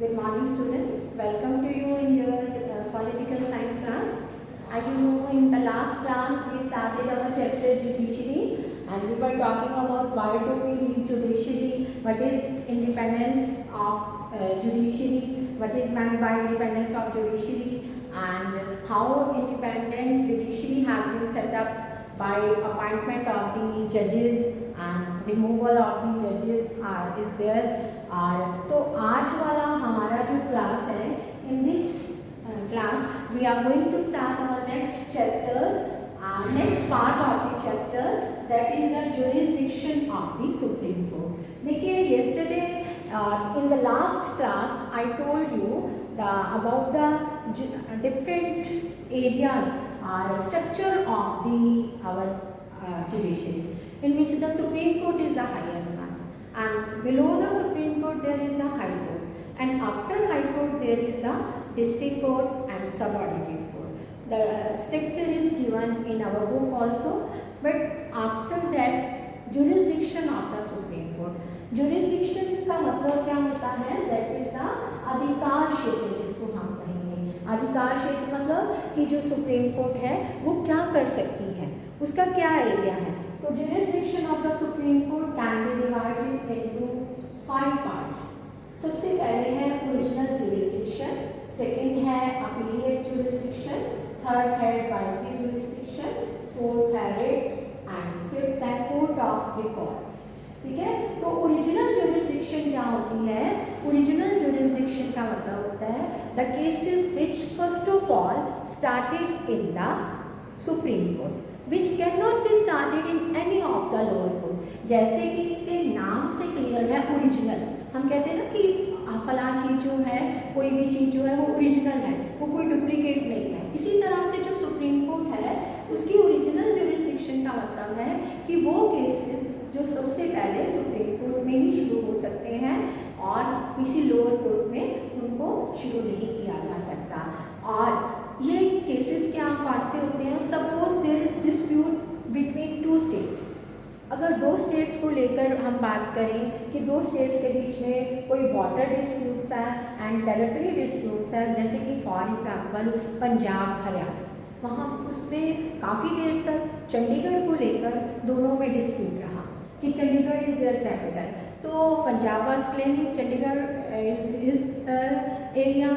Good morning, student. Welcome to you in your political science class. As you know, in the last class we started our chapter judiciary, and we were talking about why do we need judiciary, what is independence of judiciary, what is meant by independence of judiciary, and how independent judiciary has been set up by appointment of the judges and removal of the judges is there. तो आज वाला हमारा जो class है, in this class we are going to start our next chapter, next part of the chapter, that is the jurisdiction of the Supreme Court. देखिए, yesterday in the last class I told you about the different areas or structure of our judiciary, in which the Supreme Court is the highest one, and below the Supreme Court there is the High Court, and after High Court there is the District Court and Subordinate Court. The structure is given in our book also, but after that jurisdiction of the Supreme Court. Jurisdiction का मतलब क्या होता है? That is the अधिकार क्षेत्र, जिसको हम कहेंगे। अधिकार क्षेत्र मतलब कि जो सुप्रीम कोर्ट है वो क्या कर सकती है, उसका क्या एरिया है। तो jurisdiction of the Supreme Court can be divided into 5 parts. सबसे पहले है original jurisdiction, second है appellate jurisdiction, third है advisory jurisdiction, fourth है writ and fifth है court of record। ठीक है, तो ओरिजिनल जुरिस्डिक्शन क्या होती है? ओरिजिनल जुरिस्डिक्शन का मतलब होता है the cases which first of all started in the supreme court, which can not be started in any of the lower court. जैसे कि इसके नाम से क्लियर है ओरिजिनल, हम कहते हैं ना कि फला चीज़ जो है, कोई भी चीज़ जो है वो ओरिजिनल है, वो कोई डुप्लीकेट नहीं है। इसी तरह से जो सुप्रीम कोर्ट है उसकी ओरिजिनल जुरिस्डिक्शन का मतलब है कि वो केसेस जो सबसे पहले सुप्रीम कोर्ट में ही शुरू हो सकते हैं और किसी लोअर कोर्ट में उनको शुरू नहीं किया जा सकता। और ये केसेस क्या कौन से होते हैं? Suppose there is dispute between 2 states. अगर 2 स्टेट्स को लेकर हम बात करें कि 2 स्टेट्स के बीच में कोई वाटर डिस्प्यूट्स है एंड टेरिटरी डिस्प्यूट्स है, जैसे कि फॉर एग्जांपल पंजाब हरियाणा, वहाँ उस पर काफ़ी देर तक चंडीगढ़ को लेकर दोनों में डिस्प्यूट रहा कि चंडीगढ़ इज़ देयर कैपिटल। तो Punjab was claiming Chandigarh is area,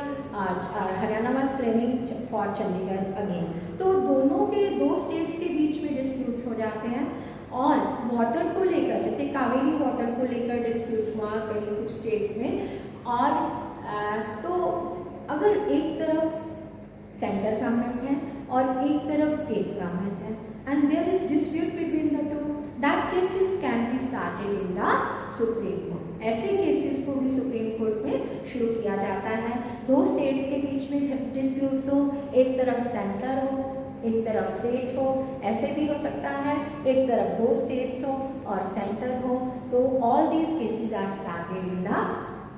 Haryana was claiming for Chandigarh again. तो दोनों के 2 स्टेट्स के बीच में डिस्प्यूट्स हो जाते हैं। और वाटर को लेकर, जैसे कावेरी वाटर को लेकर डिस्प्यूट हुआ कहीं कुछ स्टेट्स में, और तो अगर एक तरफ सेंट्रल गवर्नमेंट है और एक तरफ स्टेट गवर्नमेंट है and there is dispute between the two, that cases can be started in the supreme court. ऐसे केसेस को भी सुप्रीम कोर्ट में शुरू किया जाता है। 2 स्टेट्स के बीच में डिस्प्यूट्स हो, एक तरफ सेंटर हो एक तरफ स्टेट हो, ऐसे भी हो सकता है एक तरफ 2 स्टेट्स हो और सेंटर हो। तो all these cases are started in the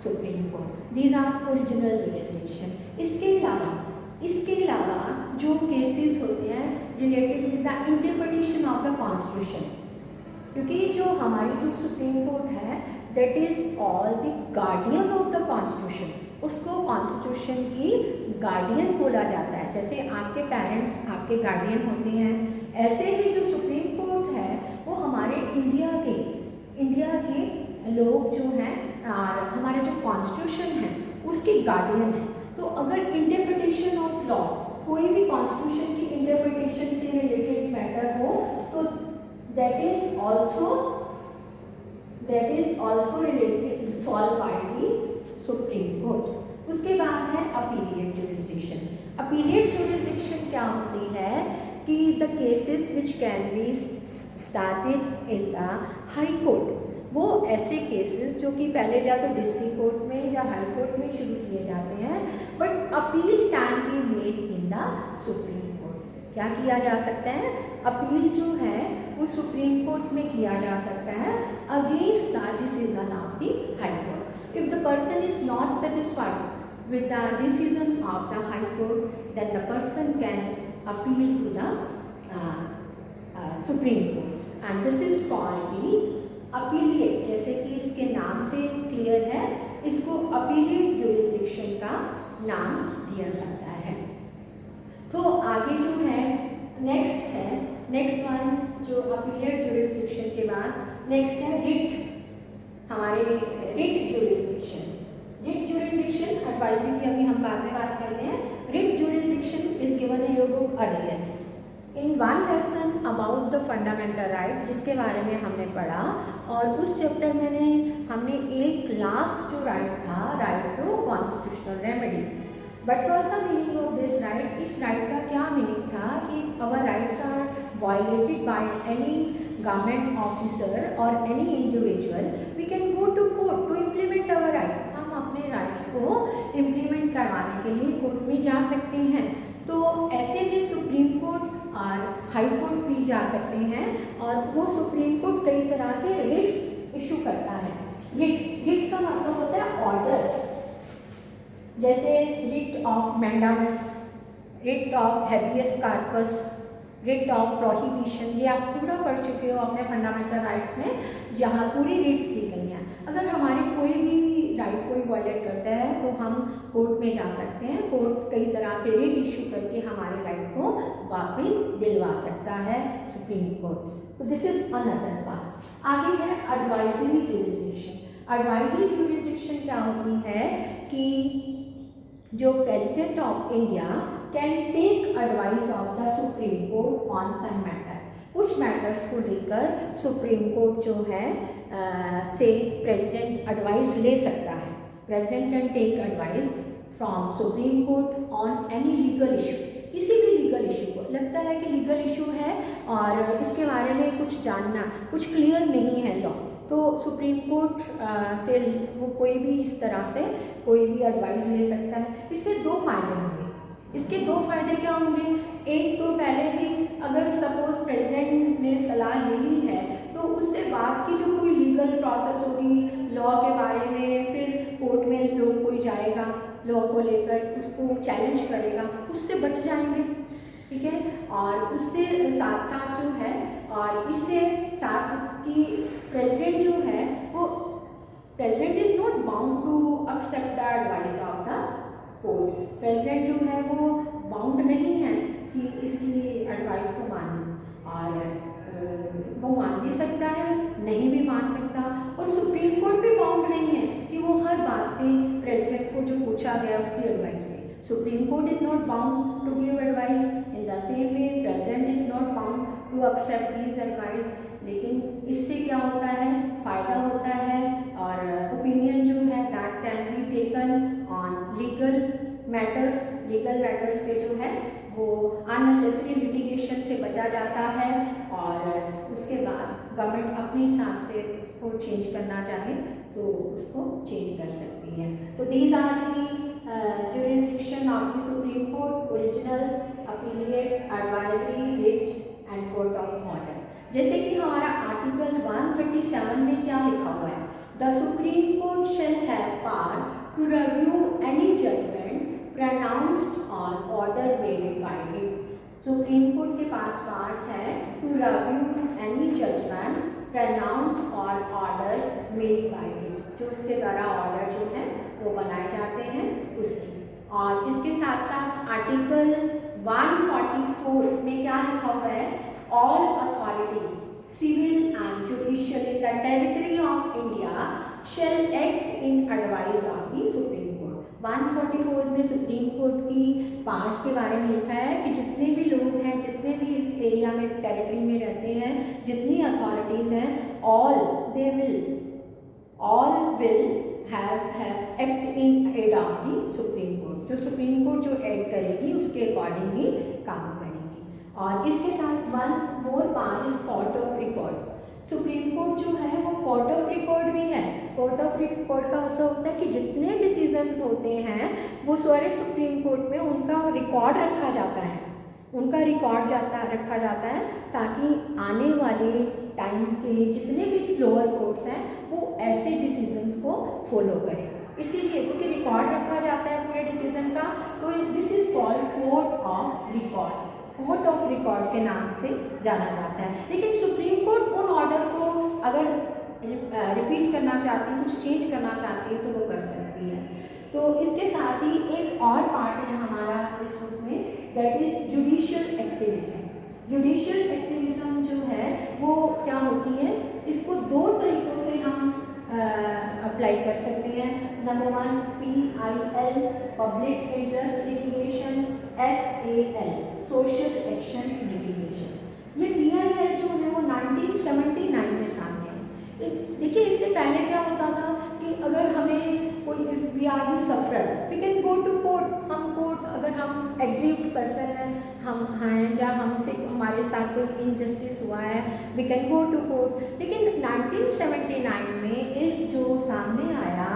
supreme court, these are original jurisdiction. इसके अलावा जो केसेस होते हैं related with the interpretation of the constitution, क्योंकि जो हमारी जो सुप्रीम कोर्ट है that is all the guardian of the constitution, उसको कॉन्स्टिट्यूशन की गार्डियन बोला जाता है। जैसे आपके पेरेंट्स आपके गार्डियन होते हैं, ऐसे ही जो सुप्रीम कोर्ट है वो हमारे इंडिया के लोग जो हैं और हमारे जो कॉन्स्टिट्यूशन है उसके गार्डियन है। तो अगर इंटरप्रिटेशन ऑफ लॉ, कोई भी कॉन्स्टिट्यूशन की इंटरप्रिटेशन से रिलेटेड मैटर हो तो that is also related solve by the supreme court. उसके बाद है अपीलिएट जुरिस्डिक्शन। अपीलिएट जुरिस्डिक्शन क्या होती है कि the cases which can be started in the high court, वो ऐसे केसेस जो कि पहले या तो डिस्ट्रिक्ट कोर्ट में या हाई कोर्ट में शुरू किए जाते हैं, but appeal can be made in the supreme court. क्या किया जा सकता है? अपील जो है वो सुप्रीम कोर्ट में किया जा सकता है against the decision of the high court. If the person is not satisfied with the decision of the High Court, then the person can appeal to the Supreme Court, and this is called the appellate। जैसे कि इसके नाम से clear है, इसको appellate jurisdiction का नाम दिया जाता है। तो आगे जो है नेक्स्ट वन जो अपीलेट जुरिस्डिक्शन के बाद नेक्स्ट है रिट। हमारे रिट जुरिस्डिक्शन एडवाइजरी की अभी हम बाद में बात करते हैं। Writ jurisdiction is given in your book earlier in one lesson about the fundamental right, जिसके बारे में हमने पढ़ा, और उस चैप्टर में हमने एक लास्ट जो राइट था, right to constitutional remedy. But was the meaning of this right? इस राइट का क्या मीनिंग था कि our rights are violated by any government officer और any individual, we can go to court to implement our right. हम अपने rights को implement करवाने के लिए कोर्ट में जा सकते हैं। तो ऐसे में सुप्रीम कोर्ट और हाई कोर्ट भी जा सकते हैं, और वो सुप्रीम कोर्ट कई तरह के रिट्स इशू करता है। रिट का मतलब होता है ऑर्डर, जैसे writ of mandamus, writ of habeas corpus, writ of prohibition. ये आप पूरा पढ़ चुके हो अपने फंडामेंटल राइट्स में, जहाँ पूरी रिट्स दी गई हैं। अगर हमारे कोई भी राइट कोई वायलेट करता है तो हम कोर्ट में जा सकते हैं। कोर्ट कई तरह के रिट इशू करके हमारे राइट को वापस दिलवा सकता है सुप्रीम कोर्ट। तो दिस इज अनदर पार्ट। आगे है एडवाइजरी जुरिस्डिक्शन। एडवाइजरी जुरिस्डिक्शन क्या होती है कि जो president of India can take advice of the supreme court on some matter. कुछ मैटर्स को लेकर सुप्रीम कोर्ट जो है से प्रेसिडेंट एडवाइस ले सकता है। President can take advice from supreme court on any legal issue. किसी भी लीगल इशू को लगता है कि लीगल इशू है और इसके बारे में कुछ जानना, कुछ क्लियर नहीं है लॉ, तो सुप्रीम कोर्ट से वो कोई भी इस तरह से कोई भी एडवाइस ले सकता है। इससे दो फायदे होंगे। इसके दो फायदे क्या होंगे? एक तो पहले ही अगर सपोज प्रेसिडेंट ने सलाह ले ली है तो उससे बाद की जो कोई लीगल प्रोसेस होगी लॉ के बारे में, फिर कोर्ट में लोग कोई जाएगा लॉ को लेकर, उसको चैलेंज करेगा, उससे बच जाएंगे। ठीक है, और उससे साथ साथ जो है, और इससे साथ कि प्रेसिडेंट जो है वो president is not bound to accept the advice of the court. President जो है वो बाउंड नहीं है कि इसकी एडवाइस को माने, और वो मान भी सकता है, नहीं भी मान सकता, और सुप्रीम कोर्ट भी बाउंड नहीं है कि वो हर बात पे प्रेसिडेंट को जो पूछा गया उसकी एडवाइस दे। Supreme court is not bound to give advice, in the same way president is not bound to accept this advice. लेकिन इससे क्या होता है, फायदा होता है, और ओपिनियन जो है that can be taken on legal matters पे जो है वो अननेसेसरी लिटिगेशन से बचा जाता है, और उसके बाद गवर्नमेंट अपने हिसाब से उसको चेंज करना चाहे तो उसको चेंज कर सकती है। तो these are the jurisdiction of the supreme court: original, appellate, advisory, writ and court of order. जैसे कि हमारा आर्टिकल 137 में क्या लिखा हुआ है? The supreme court shall have power to review any judgement pronounced or order made by it। Supreme court के पास पावर्स है to review any judgement pronounced or order made by it, जो उसके द्वारा ऑर्डर जो है वो बनाए जाते हैं उसकी। और इसके साथ साथ आर्टिकल 144 में क्या लिखा हुआ है? All authorities civil and judicial in the territory of India shall act in advice of the supreme court. 144 में सुप्रीम कोर्ट की पावर्स के बारे में लिखा है कि जितने भी लोग हैं, जितने भी इस एरिया में टेरिटरी में रहते हैं, जितनी अथॉरिटीज़ हैं, all will have act in aid of the supreme court. जो सुप्रीम कोर्ट जो एड करेगी उसके अकॉर्डिंग ही काम करेगी। और इसके साथ one more power is court of record. Supreme court जो है वो कोर्ट ऑफ रिकॉर्ड भी है। कोर्ट ऑफ रिकॉर्ड का मतलब होता है कि जितने डिसीजंस होते हैं वो सारे सुप्रीम कोर्ट में उनका रिकॉर्ड रखा जाता है, रखा जाता है ताकि आने वाले टाइम के जितने भी लोअर कोर्ट्स हैं वो ऐसे डिसीजंस को फॉलो करें। इसीलिए क्योंकि रिकॉर्ड रखा जाता है पूरे डिसीजन का, तो this is called court of record. Court of record के नाम से जाना जाता है। लेकिन सुप्रीम कोर्ट उन ऑर्डर को अगर रिपीट करना चाहती है, कुछ चेंज करना चाहती है तो वो कर सकती है। तो इसके साथ ही एक और पार्ट है हमारा इस बुक में, that is judicial activism. Judicial activism जो है वो क्या होती है, इसको दो तरीकों से हम अप्लाई कर सकते हैं। Number 1 PIL public interest litigation, SAL social action litigation. ये PIL जो है वो 1979 में सामने है। देखिए इससे पहले क्या होता था कि अगर हमें कोई we are the sufferer, we can go to court. हम कोर्ट, अगर हम एग्रीव्ड पर्सन हैं, हम हैं या हमसे हमारे साथ कोई इनजस्टिस हुआ है, we can go to court. लेकिन 1979 में एक जो सामने आया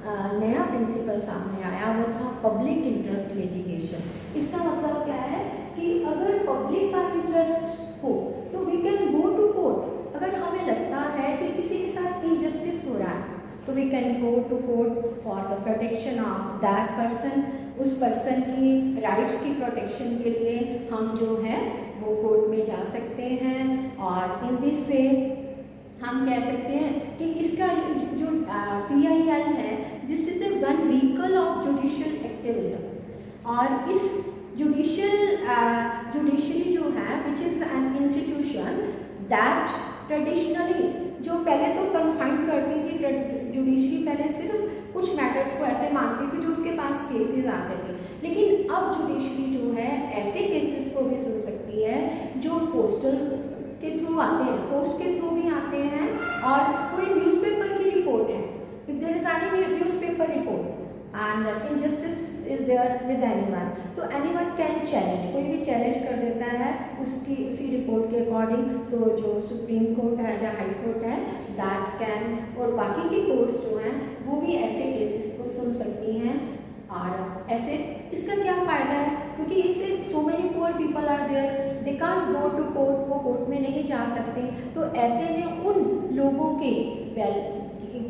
नया प्रिंसिपल सामने आया वो था पब्लिक इंटरेस्ट लिटिगेशन। इसका मतलब क्या है कि अगर पब्लिक का इंटरेस्ट हो तो we can go to court. अगर हमें लगता है कि किसी के साथ इनजस्टिस हो रहा है तो we can go to court for the protection of that person. उस पर्सन की राइट्स की प्रोटेक्शन के लिए हम जो है वो कोर्ट में जा सकते हैं। और इन दिस वे हम कह सकते हैं कि इसका जो PIL है, this is a one vehicle of judicial activism. और इस जुडिशरी जो है which is an institution that traditionally, जो पहले तो कन्फाइन करती थी, जुडिशरी पहले सिर्फ कुछ मैटर्स को ऐसे मानती थी जो उसके पास केसेस आते थे, लेकिन अब जुडिशरी जो है ऐसे केसेस को भी सुन सकती है जो पोस्टल के थ्रू आते हैं, पोस्ट के थ्रू भी आते हैं, और कोई न्यूज़पेपर की रिपोर्ट है, if there is any newspaper report and injustice is there with anyone, तो एनीवन कैन चैलेंज, कोई भी चैलेंज कर देता है उसी रिपोर्ट के अकॉर्डिंग। तो जो सुप्रीम कोर्ट है या हाई कोर्ट है दैट कैन, और बाकी की कोर्ट्स जो हैं वो भी ऐसे केसेस को सुन सकती हैं। और ऐसे इसका क्या फ़ायदा है, क्योंकि इससे so many poor people are there, they can't go to court, वो कोर्ट में नहीं जा सकते। तो ऐसे में उन लोगों के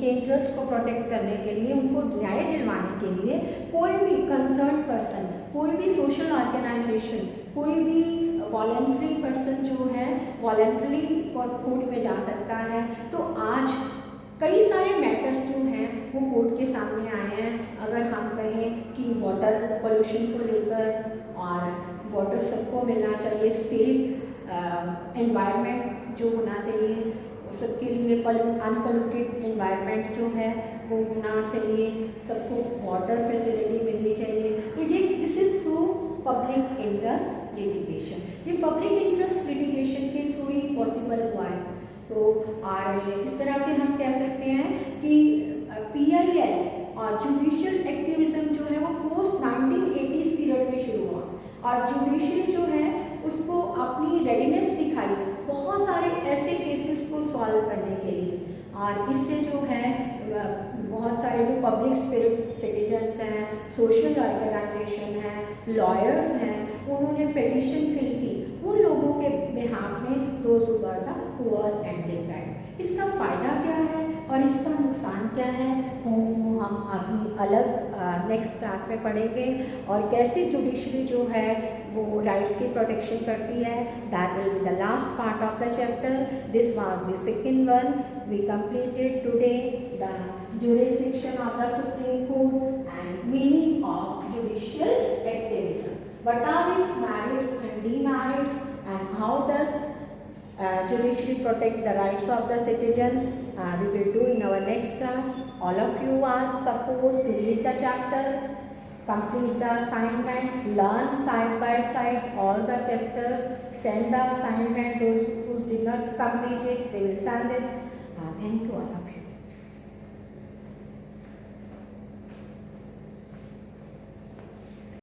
इंटरेस्ट को प्रोटेक्ट करने के लिए, उनको न्याय दिलवाने के लिए कोई भी कंसर्न पर्सन, कोई भी सोशल ऑर्गेनाइजेशन, कोई भी वॉलंटरी पर्सन जो है वॉलंटरी कोर्ट में जा सकता है। तो आज कई सारे मैटर्स जो हैं वो कोर्ट के सामने आए हैं। अगर हम कहें कि वाटर पोल्यूशन को लेकर, और वाटर सबको मिलना चाहिए, सेफ एनवायरनमेंट जो होना चाहिए सबके लिए, अनपोल्यूटेड एनवायरनमेंट जो है वो होना चाहिए, सबको वाटर फैसिलिटी मिलनी चाहिए। तो ये this is through public interest litigation. ये पब्लिक इंटरेस्ट लिटिगेशन के थ्रू ही पॉसिबल हुआ है। तो और इस तरह से हम कह सकते हैं कि PIL और जुडिशियल एक्टिविज्म जो है वो पोस्ट 1980s पीरियड में शुरू हुआ, और जुडिशरी जो है उसको अपनी रेडीनेस दिखाई बहुत सारे ऐसे केसेस को सॉल्व करने के लिए। और इससे जो है बहुत सारे जो पब्लिक स्पिरिट सिटीजन्स हैं, सोशल ऑर्गेनाइजेशन हैं, लॉयर्स हैं, उन्होंने पिटीशन फिल की उन लोगों के बिहाफ में, those who were the poor and deprived. इसका फ़ायदा क्या है और इसका नुकसान क्या है वो हम अपनी अलग नेक्स्ट क्लास में पढ़ेंगे। और कैसे जुडिशरी जो है वो राइट्स की प्रोटेक्शन करती है, that will be the last part of the chapter. This was the second one. We completed today the jurisdiction of the Supreme Court and meaning of judicial activism. What are its merits and demerits, and how does judiciary protect the rights of the citizen? We will do in our next class. All of you are supposed to read the chapter, complete the assignment, learn side by side all the chapters, send the assignment. Those who did not complete it, they will send it. Thank you all.